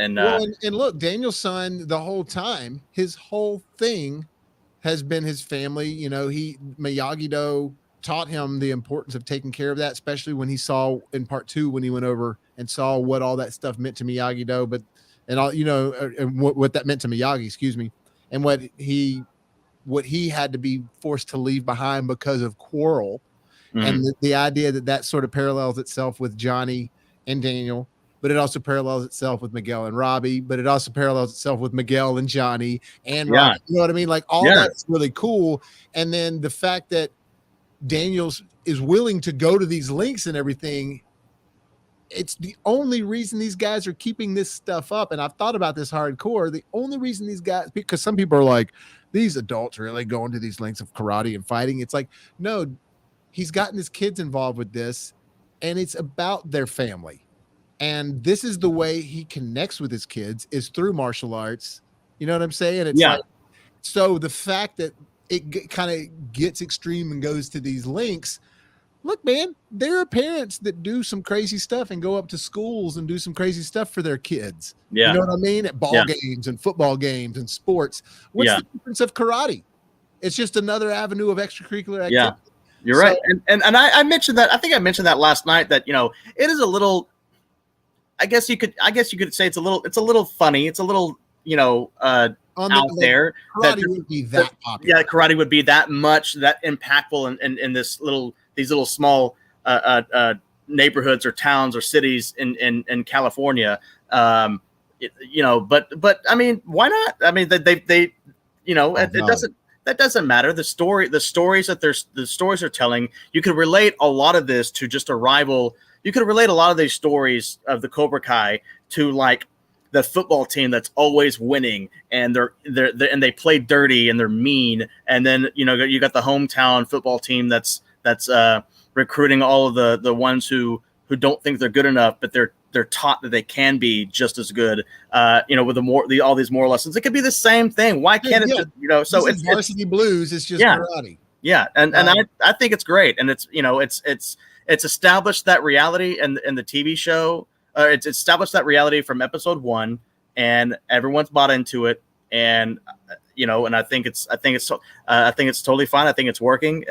look, Daniel's son the whole time, his whole thing has been his family. You know, Miyagi-Do taught him the importance of taking care of that, especially when he saw in part 2 when he went over and saw what all that stuff meant to Miyagi-Do, and all, you know, and what that meant to Miyagi, excuse me, and what he had to be forced to leave behind because of quarrel. And the idea that sort of parallels itself with Johnny and Daniel, but it also parallels itself with Miguel and Robbie, but it also parallels itself with Miguel and Johnny and Robbie. You know what I mean? Like, all that's really cool. And then the fact that Daniels is willing to go to these links and everything, it's the only reason these guys are keeping this stuff up. And I've thought about this hardcore. The only reason these guys, because some people are like, these adults really going to these lengths of karate and fighting. It's like, no, he's gotten his kids involved with this, and it's about their family. And this is the way he connects with his kids, is through martial arts. You know what I'm saying? It's like, so the fact that it kind of gets extreme and goes to these links, look, man, there are parents that do some crazy stuff and go up to schools and do some crazy stuff for their kids. You know what I mean? At ball games and football games and sports. What's the difference of karate? It's just another avenue of extracurricular activity. Yeah. You're right. And I mentioned that, I think I mentioned that last night, that, you know, it is a little, I guess you could say it's a little funny. It's a little, you know, out there. Karate would be that popular. Yeah, karate would be that much, that impactful in these little small neighborhoods or towns or cities in California. But I mean, why not? I mean, they that doesn't matter. The stories that the stories are telling, you can relate a lot of this to just a rival. You could relate a lot of these stories of the Cobra Kai to like the football team that's always winning, and they play dirty and they're mean, and then you got the hometown football team that's recruiting all of the ones who don't think they're good enough, but they're taught that they can be just as good. With all these moral lessons, it could be the same thing. Why can't it? So it's Varsity Blues. It's just karate. Yeah, and I think it's great, and it's established that reality in the TV show. It's established that reality from episode 1, and everyone's bought into it. And and I think it's totally fine. I think it's working.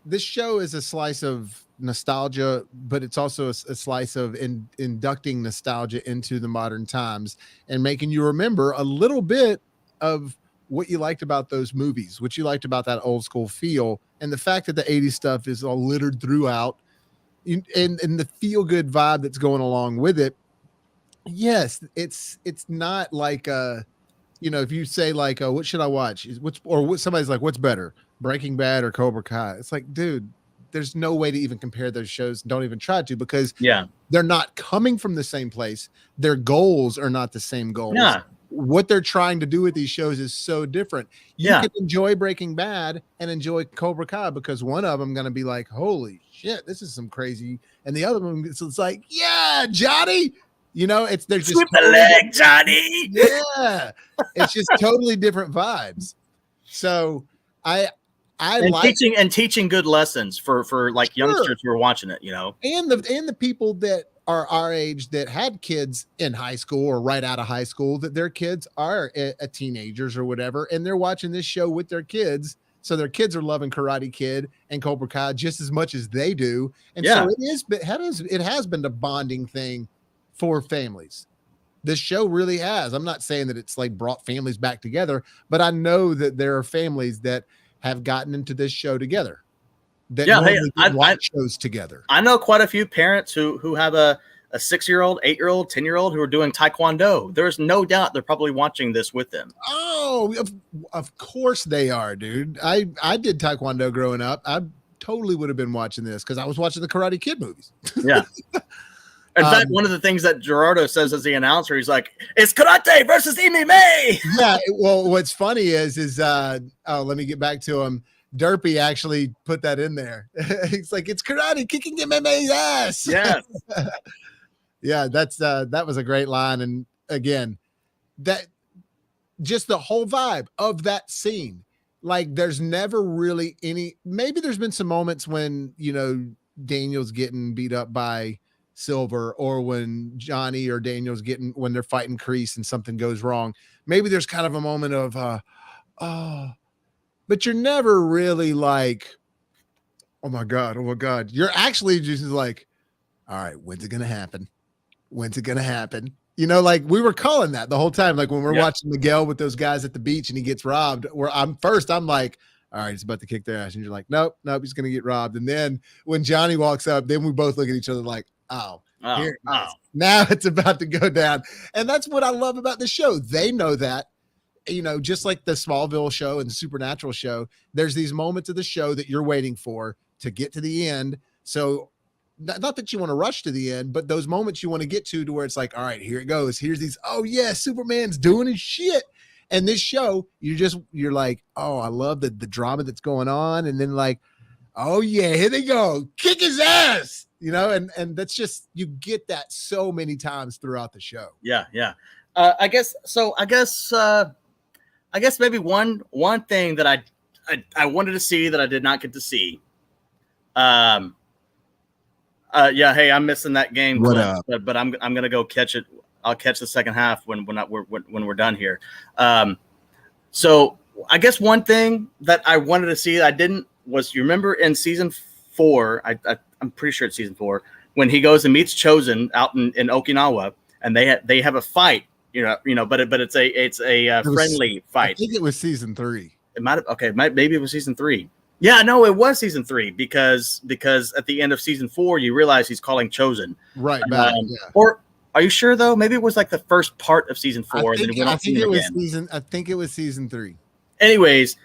This show is a slice of nostalgia, but it's also a slice of inducting nostalgia into the modern times and making you remember a little bit of what you liked about those movies, what you liked about that old school feel, and the fact that the 80s stuff is all littered throughout, and the feel good vibe that's going along with it. Yes, it's not like if you say like, what should I watch? Somebody's like, what's better, Breaking Bad or Cobra Kai? It's like, dude, there's no way to even compare those shows. Don't even try to, because they're not coming from the same place. Their goals are not the same goals. Yeah. What they're trying to do with these shows is so different. You can enjoy Breaking Bad and enjoy Cobra Kai, because one of them going to be like, holy shit, this is some crazy. And the other one, it's like, yeah, Johnny, they're just sweep the leg, Johnny. Yeah. It's just totally different vibes. So teaching good lessons for like youngsters who are watching it, and the people that are our age that had kids in high school or right out of high school, that their kids are teenagers or whatever, and they're watching this show with their kids. So their kids are loving Karate Kid and Cobra Kai just as much as they do. And so it has been a bonding thing for families. This show really has. I'm not saying that it's like brought families back together, but I know that there are families that have gotten into this show together. I watch shows together. I know quite a few parents who have a 6-year-old, 8-year-old, 10-year-old who are doing Taekwondo. There's no doubt they're probably watching this with them. Oh, of course they are, dude. I did Taekwondo growing up. I totally would have been watching this because I was watching the Karate Kid movies. Yeah. In fact, one of the things that Gerardo says as the announcer, he's like, it's karate versus MMA. Yeah. Well, what's funny is let me get back to him. Derpy actually put that in there. He's like, it's karate kicking MMA's ass. Yes. Yeah, that was a great line. And again, that just the whole vibe of that scene. Like, there's never really maybe there's been some moments when, Daniel's getting beat up by Silver, or when Johnny or Daniel's when they're fighting Kreese and something goes wrong. Maybe there's kind of a moment of, but you're never really like, oh my God. You're actually just like, all right, when's it going to happen? Like we were calling that the whole time. Like when we're watching Miguel with those guys at the beach and he gets robbed, I'm like, all right, he's about to kick their ass. And you're like, nope, he's going to get robbed. And then when Johnny walks up, then we both look at each other like, now it's about to go down. And that's what I love about the show. They know that. Just like the Smallville show and the Supernatural show, there's these moments of the show that you're waiting for to get to the end. So not that you want to rush to the end, but those moments you want to get to where it's like, all right, here it goes. Here's these, oh yeah, Superman's doing his shit. And this show, you're like, oh, I love the drama that's going on. And then like, oh yeah, here they go. Kick his ass, and that's just, you get that so many times throughout the show. Yeah. Yeah. I guess maybe one thing that I wanted to see that I did not get to see. Hey, I'm missing that game, but I'm gonna go catch it. I'll catch the second half when we're done here. So I guess one thing that I wanted to see that I didn't was, you remember in season 4, I'm pretty sure it's season 4, when he goes and meets Chosen out in Okinawa, and they have a fight. But it's a friendly fight. I think it was season 3. It might have. Okay, maybe it was season 3. Yeah, no, it was season 3 because at the end of season 4 you realize he's calling Chosen. Right back. Yeah. Or are you sure though? Maybe it was like the first part of season 4, and then we don't see him again. I think it was season 3. Anyways,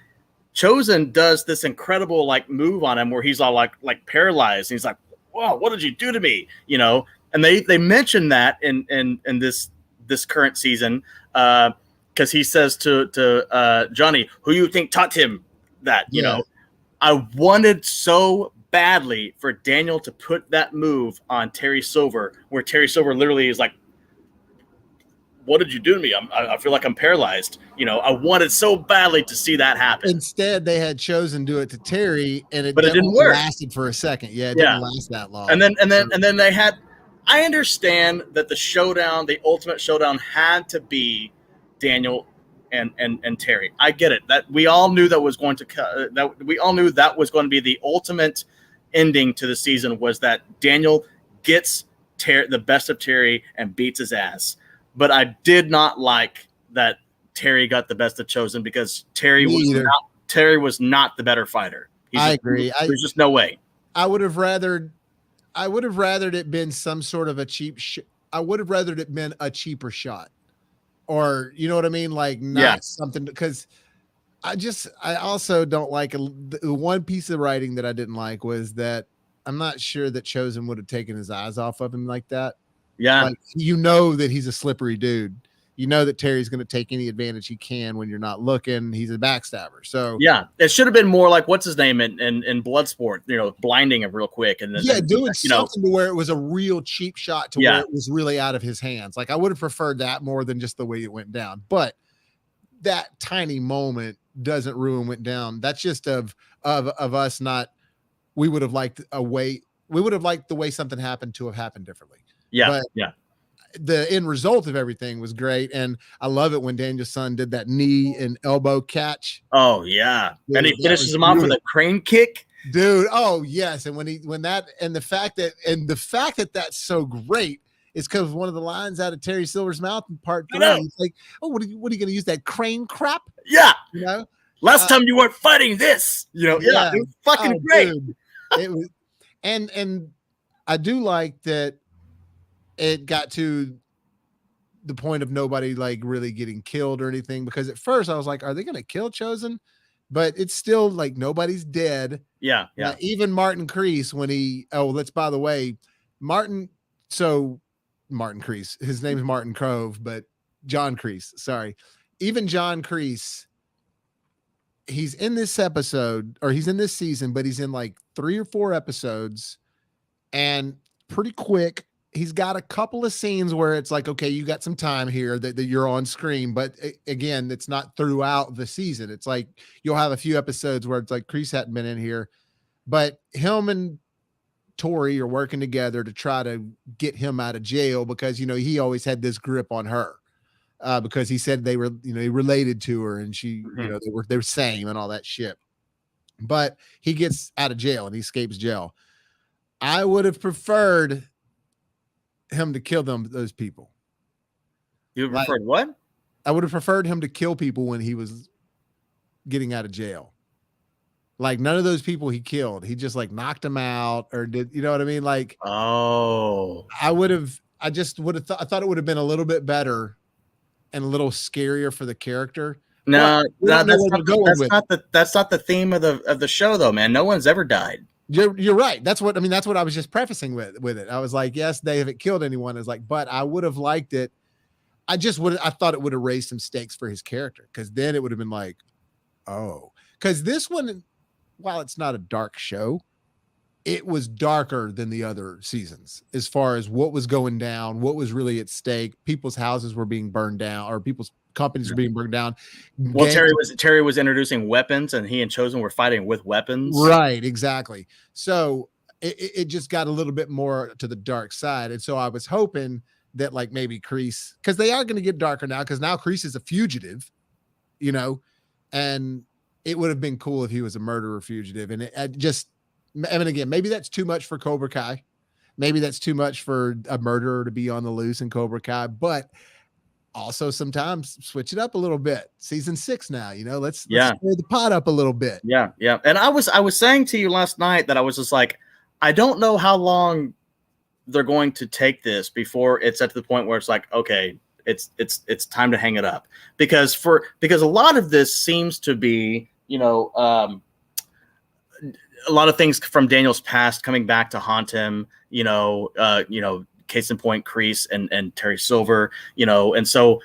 Chosen does this incredible like move on him where he's all like paralyzed. And he's like, "Whoa, what did you do to me?" You know, and they mention that in this current season because he says to Johnny, "Who you think taught him that?" You know, I wanted so badly for Daniel to put that move on Terry Silver, where Terry Silver literally is like, "What did you do to me? I feel like I'm paralyzed." You know, I wanted so badly to see that happen. Instead, they had Chosen do it to Terry, and it didn't work. Lasted for a second. Yeah, it didn't last that long. And then they had. I understand that the ultimate showdown, had to be Daniel and Terry. I get it. That we all knew that was going to be the ultimate ending to the season, was that Daniel gets the best of Terry and beats his ass. But I did not like that Terry got the best of Chosen, because Terry was not the better fighter. I agree. There's just no way. I would have rathered it been some sort of a cheap. I would have rathered it been a cheaper shot, or you know what I mean, like not something, because I also don't like the one piece of writing that I didn't like was that I'm not sure that Chosen would have taken his eyes off of him like that. Yeah. Like, you know that he's a slippery dude. You know that Terry's going to take any advantage he can when you're not looking. He's a backstabber. So yeah, it should have been more like what's his name in Bloodsport, you know, blinding him real quick and then doing something to where it was a real cheap shot to where it was really out of his hands. Like, I would have preferred that more than just the way it went down. But that tiny moment doesn't ruin went down. That's just of us not. We would have liked the way something happened to have happened differently. Yeah, but the end result of everything was great, and I love it when Daniel's son did that knee and elbow catch. Oh yeah, dude, and he finishes him off with a crane kick, dude. Oh yes, and the fact that that's so great is because one of the lines out of Terry Silver's mouth in part 3, he's like, "Oh, what are you going to use that crane crap?" Yeah, you know. Last time you weren't fighting this, you know. Yeah, it was fucking great. Dude. It was, and I do like that. It got to the point of nobody like really getting killed or anything, because at first I was like, are they going to kill Chosen? But it's still like nobody's dead. Yeah. Even Martin Kreese, when by the way, Martin Kreese, his name is Martin Krove, but John Kreese, sorry. Even John Kreese, he's in this episode, or he's in this season, but he's in like 3 or 4 episodes and pretty quick. He's got a couple of scenes where it's like, okay, you got some time here that you're on screen, but again, it's not throughout the season. It's like you'll have a few episodes where it's like Kreese hadn't been in here, but him and Tori are working together to try to get him out of jail, because, you know, he always had this grip on her because he said they were, you know, he related to her, and she, you know, they were same and all that shit. But he gets out of jail and he escapes jail. I would have preferred him to kill those people. You preferred what? I would have preferred him to kill people when he was getting out of jail. Like, none of those people he killed, he just like knocked them out, or did, you know what I mean? Like, I thought it would have been a little bit better and a little scarier for the character. No, that's not the theme of the show though, man. No one's ever died. You're right. That's what I was just prefacing with it. I was like, yes, they haven't killed anyone. It's like, but I would have liked it. I thought it would have raised some stakes for his character, because then it would have been like, oh, because this one, while it's not a dark show, it was darker than the other seasons as far as what was going down, what was really at stake. People's houses were being burned down, or people's companies were being burned down. Well, Terry was introducing weapons, and he and Chosen were fighting with weapons. Right, exactly. So it just got a little bit more to the dark side. And so I was hoping that like maybe Kreese, because they are going to get darker now, because now Kreese is a fugitive, you know, and it would have been cool if he was a murderer fugitive. And again, maybe that's too much for Cobra Kai. Maybe that's too much for a murderer to be on the loose in Cobra Kai. But also sometimes switch it up a little bit. Season 6 now, let's Yeah. stir the pot up a little bit. Yeah. And I was saying to you last night that I was just like, I don't know how long they're going to take this before it's at the point where it's like, okay, it's time to hang it up, because a lot of this seems to be, a lot of things from Daniel's past coming back to haunt him, case in point, Kreese and Terry Silver, and so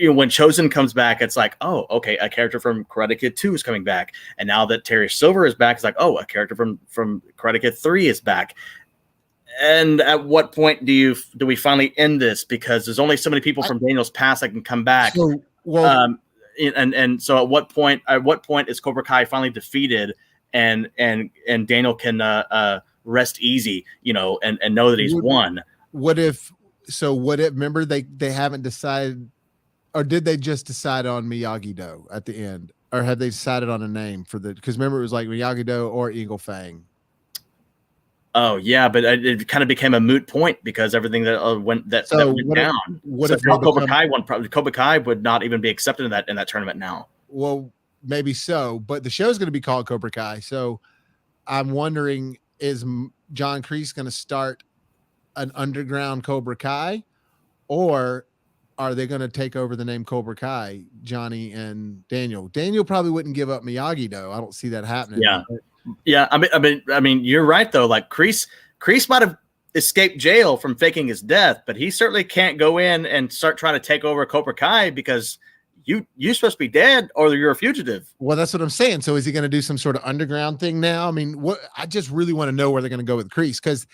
when Chosen comes back, it's like, oh, okay, a character from Karate Kid 2 is coming back. And now that Terry Silver is back, it's like, oh, a character from Karate Kid 3 is back. And at what point do we finally end this? Because there's only so many people from Daniel's past that can come back. So, well, and so at what point is Cobra Kai finally defeated and Daniel can rest easy, and know that he's won? What if remember they haven't decided, or did they just decide on Miyagi-Do at the end? Or have they decided on a name for because remember it was like Miyagi-Do or Eagle Fang. Oh yeah, but it kind of became a moot point because everything that went down. What so if Cobra Kai won? Probably Cobra Kai would not even be accepted in that tournament now. Well, maybe so, but the show's going to be called Cobra Kai. So I'm wondering, is John Kreese going to start an underground Cobra Kai, or are they going to take over the name Cobra Kai, Johnny and Daniel? Daniel probably wouldn't give up Miyagi-Do. I don't see that happening. Yeah. I mean, you're right though. Like Kreese might have escaped jail from faking his death, but he certainly can't go in and start trying to take over Cobra Kai because you're supposed to be dead or you're a fugitive. Well, that's what I'm saying. So is he going to do some sort of underground thing now? I mean, I just really want to know where they're going to go with Kreese, because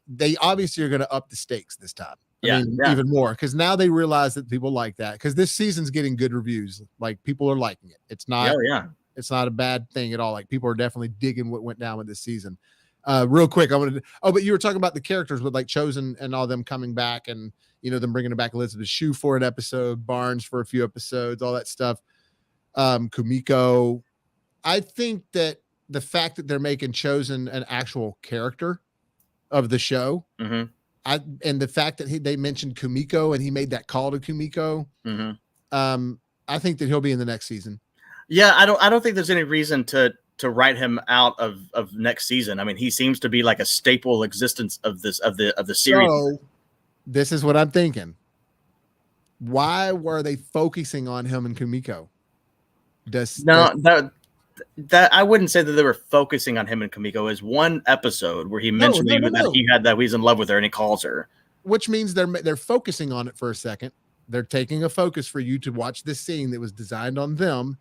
they obviously are going to up the stakes this time. Even more, because now they realize that people like that, because this season's getting good reviews. Like, people are liking it. It's not it's not a bad thing at all. Like, people are definitely digging what went down with this season. Real quick, but you were talking about the characters with like Chosen and all them coming back, and them bringing back Elizabeth Shue for an episode, Barnes for a few episodes, all that stuff. Kumiko. I think that the fact that they're making Chosen an actual character of the show, and the fact that they mentioned Kumiko and he made that call to Kumiko, I think that he'll be in the next season. Yeah, I don't think there's any reason to write him out of next season. I mean, he seems to be like a staple existence of the series. So this is what I'm thinking. Why were they focusing on him and Kumiko? That I wouldn't say that they were focusing on him and Kumiko. Is one episode where he mentioned that he's in love with her and he calls her, which means they're focusing on it for a second. They're taking a focus for you to watch this scene that was designed on them,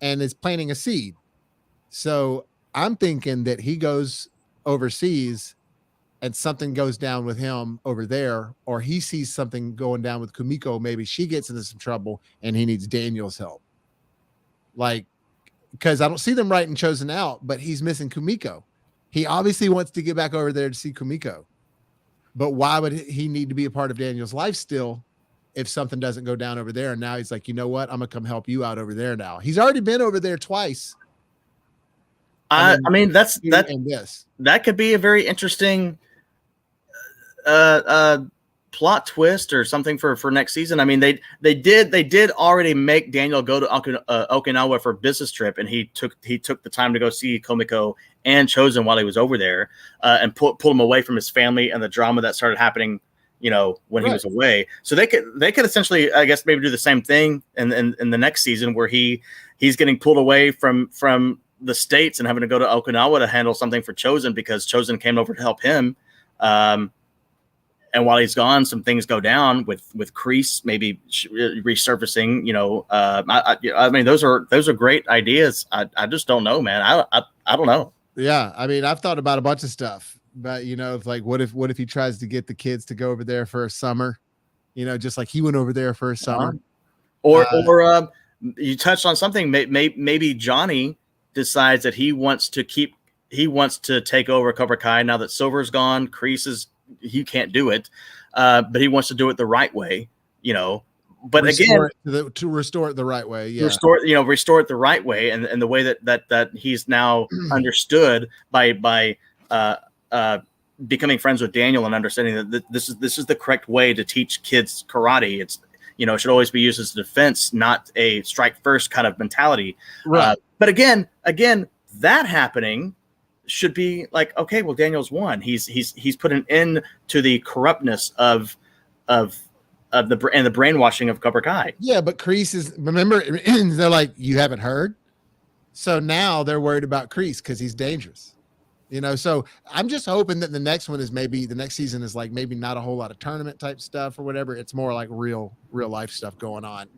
and is planting a seed. So I'm thinking that he goes overseas and something goes down with him over there, or he sees something going down with Kumiko. Maybe she gets into some trouble and he needs Daniel's help. Like, because I don't see them writing Chosen out, but he's missing Kumiko. He obviously wants to get back over there to see Kumiko. But why would he need to be a part of Daniel's life still if something doesn't go down over there? And now he's like, you know what? I'm going to come help you out over there now. He's already been over there twice. I mean that could be a very interesting plot twist or something for next season. I mean, they did already make Daniel go to Okinawa for a business trip, and he took the time to go see Komiko and Chosen while he was over there, and pull him away from his family and the drama that started happening, when he was away. So they could essentially, I guess, maybe do the same thing in the next season where he's getting pulled away from the States and having to go to Okinawa to handle something for Chosen because Chosen came over to help him. And while he's gone, some things go down with Kreese maybe resurfacing. I mean, those are great ideas. I just don't know, man. I don't know. Yeah, I mean, I've thought about a bunch of stuff, but it's like, what if he tries to get the kids to go over there for a summer? Just like he went over there for a summer. Or you touched on something. Maybe Johnny decides that he wants to take over Cobra Kai now that Silver's gone. Kreese he can't do it, but he wants to do it the right way, But restore to restore it the right way, restore it the right way, and the way that he's now understood by becoming friends with Daniel and understanding that this is the correct way to teach kids karate. It's should always be used as a defense, not a strike first kind of mentality. Right. But again, that happening should be like, okay, well, Daniel's won. He's put an end to the corruptness of the brainwashing of Cobra Kai. Yeah, but Kreese is, remember, they're like, you haven't heard? So now they're worried about Kreese because he's dangerous. So I'm just hoping that the next one is maybe the next season is like maybe not a whole lot of tournament type stuff or whatever. It's more like real life stuff going on.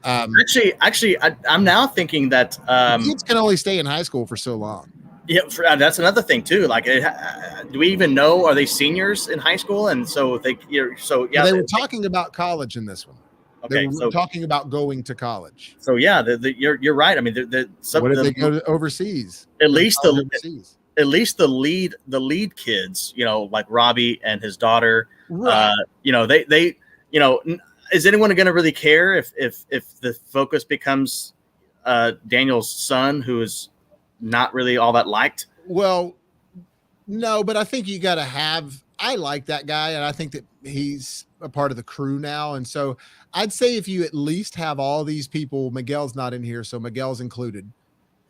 Actually, I'm now thinking that kids can only stay in high school for so long. Yeah, that's another thing too. Like, do we even know? Are they seniors in high school? And so they were talking about college in this one. Okay, they were talking about going to college. So yeah, you're right. I mean, what if they go to overseas? At least the lead kids, like Robbie and his daughter. Right. Is anyone going to really care if the focus becomes Daniel's son, who is not really all that liked? Well, no, but I think you got to have. I like that guy, and I think that he's a part of the crew now. And so I'd say if you at least have all these people, Miguel's not in here, so Miguel's included.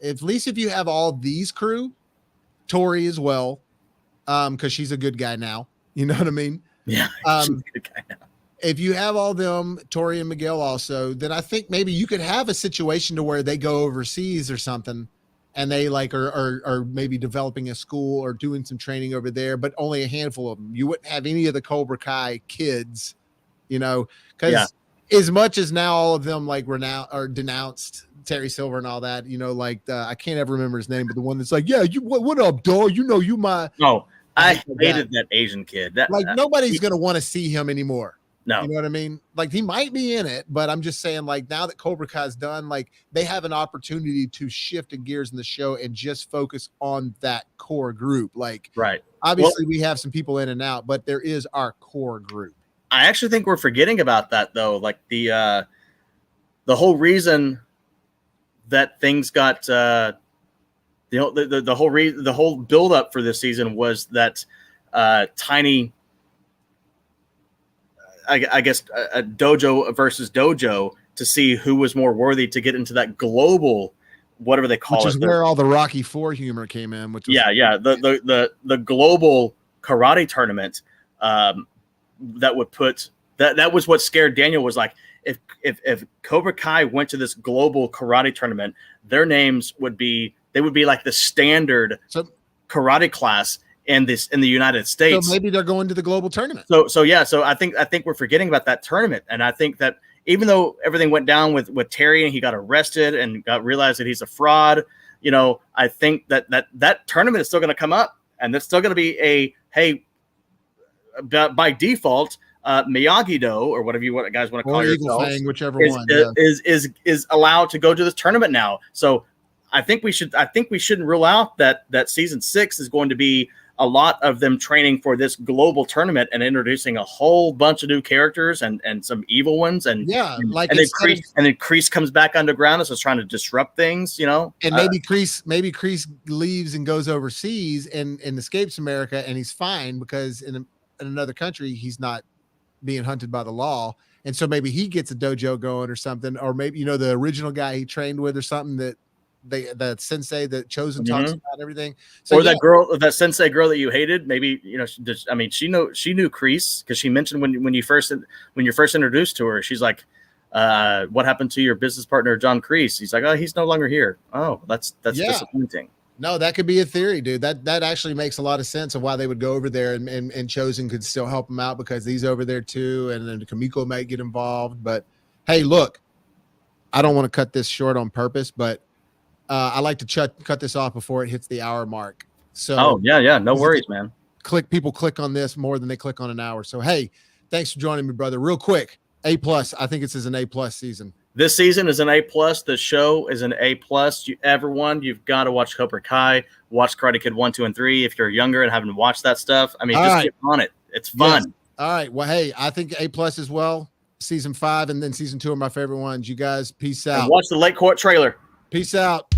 At least if you have all these crew, Tori as well, because she's a good guy now. You know what I mean? Yeah, she's a good guy now. If you have all them, Tori and Miguel also, then I think maybe you could have a situation to where they go overseas or something, and they like are maybe developing a school or doing some training over there, but only a handful of them. You wouldn't have any of the Cobra Kai kids, because as much as now all of them like denounced Terry Silver and all that, I can't ever remember his name, but the one that's like, yeah, what up, dog? You my. Oh, I hated that Asian kid. Nobody's going to want to see him anymore. No. You know what I mean? Like, he might be in it, but I'm just saying, like, now that Cobra Kai's done, like, they have an opportunity to shift the gears in the show and just focus on that core group. Like, right. Obviously, we have some people in and out, but there is our core group. I actually think we're forgetting about that, though. Like, the whole reason that things got the whole build up for this season was that tiny. I guess a dojo versus dojo to see who was more worthy to get into that global, whatever they call it. Which is where all the Rocky IV humor came in. Which was the global karate tournament that would put that was what scared Daniel. Was like, if Cobra Kai went to this global karate tournament, their names would be like the standard karate class in the United States. So maybe they're going to the global tournament. So I think we're forgetting about that tournament. And I think that even though everything went down with Terry and he got arrested and realized that he's a fraud, I think that tournament is still going to come up, and it's still going to be by default, Miyagi-Do or whatever you guys want to call yourselves, whichever one is allowed to go to this tournament now. So I think we shouldn't rule out that season 6 is going to be a lot of them training for this global tournament and introducing a whole bunch of new characters and some evil ones. And then Kreese comes back underground and is trying to disrupt things, And maybe Kreese leaves and goes overseas and escapes America, and he's fine because in another country he's not being hunted by the law. And so maybe he gets a dojo going or something, or maybe the original guy he trained with or something that the Sensei that Chosen talks about everything. So, or that Sensei girl that you hated, maybe she knew Kreese because she mentioned when you're first introduced to her, she's like, "What happened to your business partner John Kreese?" He's like, "Oh, he's no longer here." Oh, that's disappointing. No, that could be a theory, dude. That actually makes a lot of sense of why they would go over there, and Chosen could still help him out because he's over there too, and then Kamiko might get involved. But hey, look, I don't want to cut this short on purpose, but I like to cut this off before it hits the hour mark. So no worries, man. People click on this more than they click on an hour. So hey, thanks for joining me, brother. Real quick, A+. I think this is an A+ season. This season is an A+. The show is an A+. You've got to watch Cobra Kai. Watch Karate Kid 1, 2, and 3 if you're younger and haven't watched that stuff. I mean, get on it. It's fun. Yes. All right. Well, hey, I think A+ as well. Season 5 and then season 2 are my favorite ones. You guys, peace out. And watch the Late Court trailer. Peace out.